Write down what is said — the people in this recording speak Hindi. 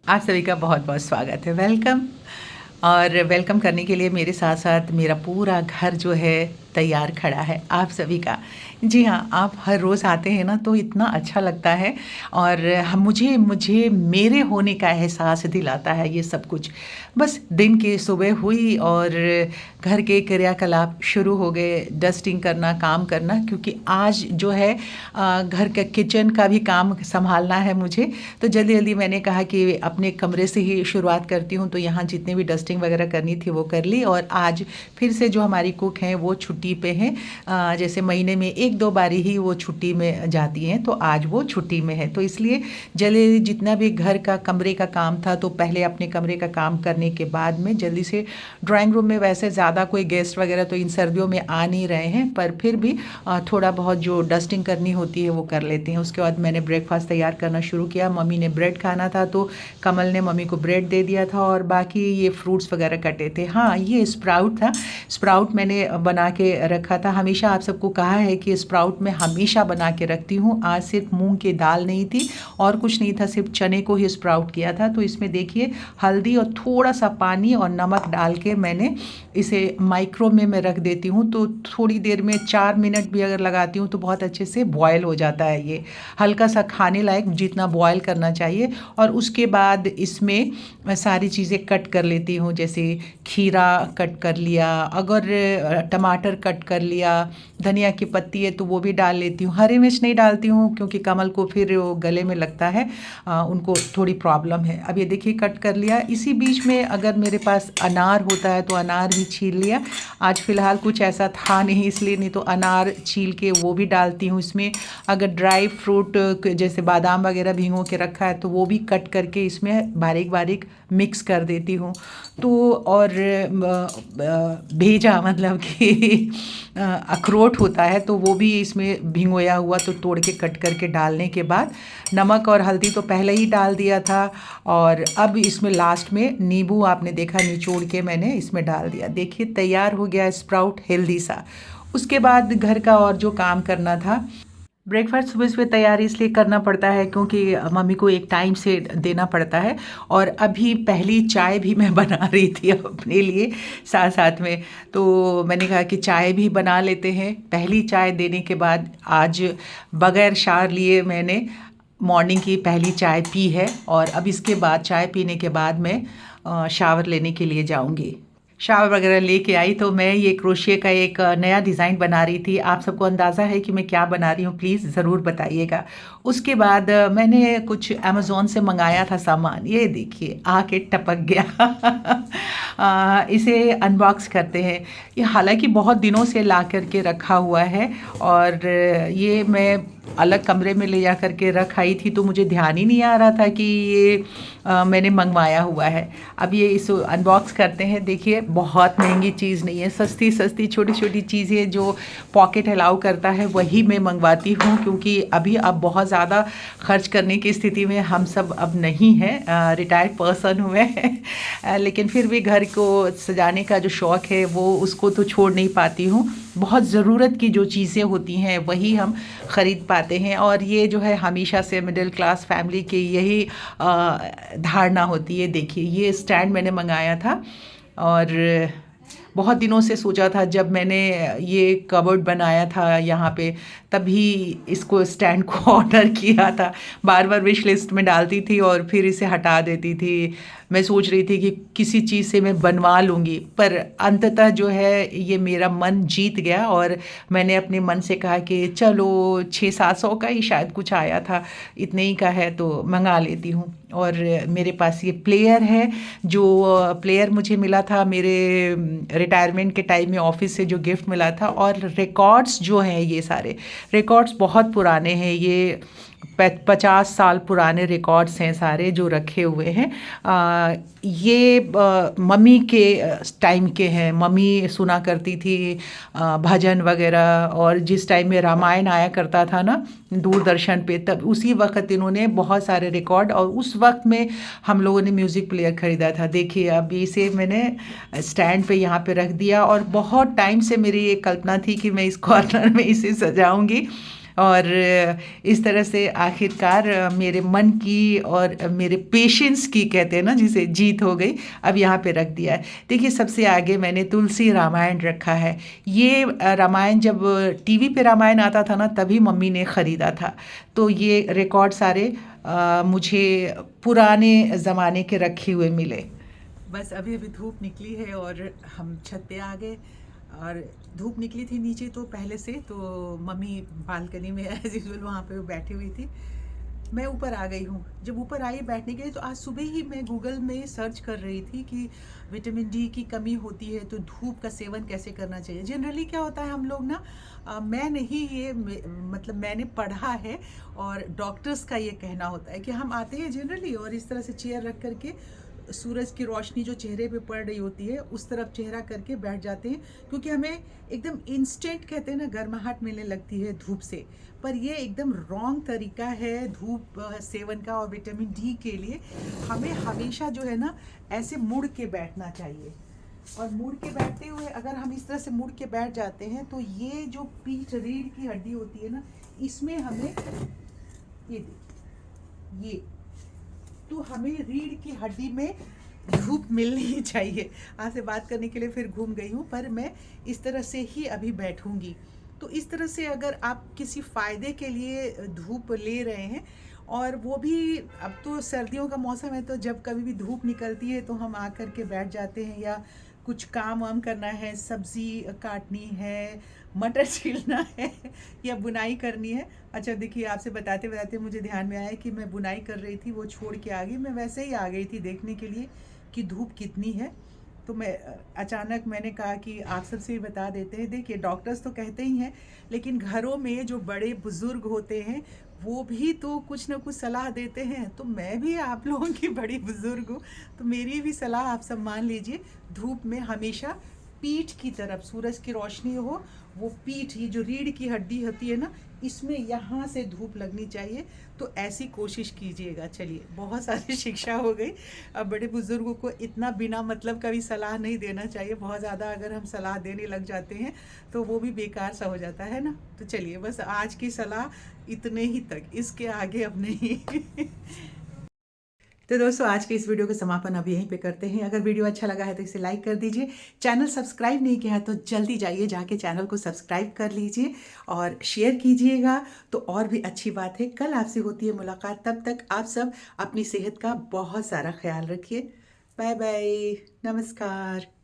आप सभी का बहुत बहुत स्वागत है। वेलकम। और वेलकम करने के लिए मेरे साथ साथ मेरा पूरा घर जो है तैयार खड़ा है आप सभी का। जी हाँ, आप हर रोज़ आते हैं ना तो इतना अच्छा लगता है। और हम मुझे मुझे मेरे होने का एहसास दिलाता है ये सब कुछ। बस दिन की सुबह हुई और घर के क्रियाकलाप शुरू हो गए, डस्टिंग करना, काम करना, क्योंकि आज जो है घर का किचन का भी काम संभालना है मुझे। तो जल्दी जल्दी मैंने कहा कि अपने कमरे से ही शुरुआत करती हूँ, तो यहाँ जितने भी डस्टिंग वगैरह करनी थी वो कर ली। और आज फिर से जो हमारी कुक हैं वो छुट्टी पे हैं। जैसे महीने में एक दो बारी ही वो छुट्टी में जाती हैं, तो आज वो छुट्टी में है, तो इसलिए जल्दी जितना भी घर का कमरे का काम था तो पहले अपने कमरे का काम करने के बाद में जल्दी से ड्राइंग रूम में, वैसे ज़्यादा कोई गेस्ट वगैरह तो इन सर्दियों में आ नहीं रहे हैं, पर फिर भी थोड़ा बहुत जो डस्टिंग करनी होती है वो कर लेते हैं। उसके बाद मैंने ब्रेकफास्ट तैयार करना शुरू किया। मम्मी ने ब्रेड खाना था तो कमल ने मम्मी को ब्रेड दे दिया था, और बाकी ये फ्रूट्स वगैरह कटे थे। हाँ, ये स्प्राउट था। स्प्राउट मैंने बना के रखा था। हमेशा आप सबको कहा है कि स्प्राउट मैं हमेशा बना के रखती हूँ। आज सिर्फ मूंग की दाल नहीं थी और कुछ नहीं था, सिर्फ चने को ही स्प्राउट किया था। तो इसमें देखिए हल्दी और थोड़ा सा पानी और नमक डाल के मैंने इसे माइक्रो में रख देती हूँ। तो थोड़ी देर में 4 मिनट भी अगर लगाती हूँ तो बहुत अच्छे से बॉयल हो जाता है। ये हल्का सा खाने लायक जितना बॉयल करना चाहिए। और उसके बाद इसमें सारी चीज़ें कट कर लेती हूँ, जैसे खीरा कट कर लिया, अगर टमाटर कट कर लिया, धनिया की पत्ती है तो वो भी डाल लेती हूँ। हरी मिर्च नहीं डालती हूँ क्योंकि कमल को फिर वो गले में लगता है, उनको थोड़ी प्रॉब्लम है। अब ये देखिए कट कर लिया। इसी बीच में अगर मेरे पास अनार होता है तो अनार भी छील लिया। आज फ़िलहाल कुछ ऐसा था नहीं, इसलिए, नहीं तो अनार छील के वो भी डालती हूँ इसमें। अगर ड्राई फ्रूट जैसे बादाम वगैरह भिगो के रखा है तो वो भी कट करके इसमें बारीक बारीक मिक्स कर देती हूँ। तो और भेजा मतलब कि अखरोट होता है तो वो भी इसमें भिगोया हुआ तो तोड़ के कट करके डालने के बाद नमक और हल्दी तो पहले ही डाल दिया था। और अब इसमें लास्ट में नींबू आपने देखा निचोड़ के मैंने इसमें डाल दिया। देखिए तैयार हो गया स्प्राउट हेल्दी सा। उसके बाद घर का और जो काम करना था, ब्रेकफास्ट सुबह सुबह तैयारी इसलिए करना पड़ता है क्योंकि मम्मी को एक टाइम से देना पड़ता है। और अभी पहली चाय भी मैं बना रही थी अपने लिए साथ साथ में, तो मैंने कहा कि चाय भी बना लेते हैं। पहली चाय देने के बाद आज बगैर शावर लिए मैंने मॉर्निंग की पहली चाय पी है। और अब इसके बाद चाय पीने के बाद मैं शावर लेने के लिए जाऊंगी। शावर वगैरह लेके आई तो मैं ये क्रोशिया का एक नया डिज़ाइन बना रही थी। आप सबको अंदाज़ा है कि मैं क्या बना रही हूँ, प्लीज़ ज़रूर बताइएगा। उसके बाद मैंने कुछ अमेज़ोन से मंगाया था सामान। ये देखिए आके टपक गया। इसे अनबॉक्स करते हैं। ये हालांकि बहुत दिनों से ला करके रखा हुआ है, और ये मैं अलग कमरे में ले जा करके रख आई थी तो मुझे ध्यान ही नहीं आ रहा था कि ये मैंने मंगवाया हुआ है। अब ये इस अनबॉक्स करते हैं। देखिए बहुत महंगी चीज़ नहीं है, सस्ती सस्ती छोटी छोटी चीज़ें जो पॉकेट अलाउ करता है वही मैं मंगवाती हूँ, क्योंकि अभी अब बहुत ज़्यादा खर्च करने की स्थिति में हम सब अब नहीं हैं, रिटायर्ड पर्सन हुए हैं। लेकिन फिर भी घर को सजाने का जो शौक़ है वो उसको तो छोड़ नहीं पाती हूँ। बहुत ज़रूरत की जो चीज़ें होती हैं वही हम ख़रीद पाते हैं, और ये जो है हमेशा से मिडिल क्लास फैमिली की यही धारणा होती है। देखिए ये स्टैंड मैंने मंगाया था, और बहुत दिनों से सोचा था। जब मैंने ये कबर्ड बनाया था यहाँ पे तभी इसको स्टैंड को ऑर्डर किया था। बार बार विश लिस्ट में डालती थी और फिर इसे हटा देती थी। मैं सोच रही थी कि किसी चीज़ से मैं बनवा लूँगी, पर अंततः जो है ये मेरा मन जीत गया, और मैंने अपने मन से कहा कि चलो 600-700 का ही शायद कुछ आया था, इतने ही का है तो मंगा लेती हूँ। और मेरे पास ये प्लेयर है, जो प्लेयर मुझे मिला था मेरे रिटायरमेंट के टाइम में ऑफिस से जो गिफ्ट मिला था। और रिकॉर्ड्स जो हैं ये सारे रिकॉर्ड्स बहुत पुराने हैं, ये 50 साल पुराने रिकॉर्ड्स हैं सारे जो रखे हुए हैं। ये मम्मी के टाइम के हैं। मम्मी सुना करती थी भजन वगैरह, और जिस टाइम में रामायण आया करता था ना दूरदर्शन पे, तब उसी वक्त इन्होंने बहुत सारे रिकॉर्ड, और उस वक्त में हम लोगों ने म्यूज़िक प्लेयर ख़रीदा था। देखिए अब इसे मैंने स्टैंड पे यहाँ पे रख दिया, और बहुत टाइम से मेरी ये कल्पना थी कि मैं इस कॉर्नर में इसे सजाऊंगी। और इस तरह से आखिरकार मेरे मन की और मेरे पेशेंस की, कहते हैं ना जिसे, जीत हो गई। अब यहाँ पे रख दिया है। देखिए सबसे आगे मैंने तुलसी रामायण रखा है। ये रामायण जब टीवी पे रामायण आता था ना तभी मम्मी ने ख़रीदा था। तो ये रिकॉर्ड सारे मुझे पुराने ज़माने के रखे हुए मिले। बस अभी अभी धूप निकली है और हम छत पे आ गए। और धूप निकली थी नीचे तो पहले से, तो मम्मी बालकनी में एज यूजुअल वहाँ पे बैठी हुई थी। मैं ऊपर आ गई हूँ। जब ऊपर आई बैठने के लिए तो आज सुबह ही मैं गूगल में सर्च कर रही थी कि विटामिन डी की कमी होती है तो धूप का सेवन कैसे करना चाहिए। जनरली क्या होता है हम लोग ना मैं नहीं, ये मतलब मैंने पढ़ा है और डॉक्टर्स का ये कहना होता है कि हम आते हैं जनरली और इस तरह से चेयर रख करके सूरज की रोशनी जो चेहरे पे पड़ रही होती है उस तरफ चेहरा करके बैठ जाते हैं, क्योंकि हमें एकदम इंस्टेंट, कहते हैं ना, गर्माहट मिलने लगती है धूप से। पर ये एकदम रॉन्ग तरीका है धूप सेवन का। और विटामिन डी के लिए हमें हमेशा जो है ना ऐसे मुड़ के बैठना चाहिए। और मुड़ के बैठते हुए अगर हम इस तरह से मुड़ के बैठ जाते हैं तो ये जो पीठ रीढ़ की हड्डी होती है ना, इसमें हमें ये तो हमें रीढ़ की हड्डी में धूप मिलनी चाहिए। आपसे बात करने के लिए फिर घूम गई हूँ, पर मैं इस तरह से ही अभी बैठूंगी। तो इस तरह से अगर आप किसी फ़ायदे के लिए धूप ले रहे हैं, और वो भी अब तो सर्दियों का मौसम है तो जब कभी भी धूप निकलती है तो हम आकर के बैठ जाते हैं, या कुछ काम वाम करना है, सब्ज़ी काटनी है, मटर छीलना है या बुनाई करनी है। अच्छा देखिए, आपसे बताते बताते मुझे ध्यान में आया कि मैं बुनाई कर रही थी, वो छोड़ के आ गई। मैं वैसे ही आ गई थी देखने के लिए कि धूप कितनी है। तो मैं अचानक मैंने कहा कि आप सबसे भी बता देते हैं। देखिए डॉक्टर्स तो कहते ही हैं, लेकिन घरों में जो बड़े बुज़ुर्ग होते हैं वो भी तो कुछ ना कुछ सलाह देते हैं। तो मैं भी आप लोगों की बड़ी बुज़ुर्ग हूँ, तो मेरी भी सलाह आप सब मान लीजिए। धूप में हमेशा पीठ की तरफ सूरज की रोशनी हो, वो पीठ, ये जो रीढ़ की हड्डी होती है ना, इसमें यहाँ से धूप लगनी चाहिए। तो ऐसी कोशिश कीजिएगा। चलिए, बहुत सारी शिक्षा हो गई। अब बड़े बुज़ुर्गों को इतना बिना मतलब का भी सलाह नहीं देना चाहिए। बहुत ज़्यादा अगर हम सलाह देने लग जाते हैं तो वो भी बेकार सा हो जाता है ना। तो चलिए, बस आज की सलाह इतने ही तक, इसके आगे अब नहीं। तो दोस्तों, आज के इस वीडियो का समापन अब यहीं पे करते हैं। अगर वीडियो अच्छा लगा है तो इसे लाइक कर दीजिए। चैनल सब्सक्राइब नहीं किया है तो जल्दी जाइए, जाके चैनल को सब्सक्राइब कर लीजिए और शेयर कीजिएगा। तो और भी अच्छी बात है। कल आपसे होती है मुलाकात। तब तक आप सब अपनी सेहत का बहुत सारा ख्याल रखिए। बाय बाय, नमस्कार।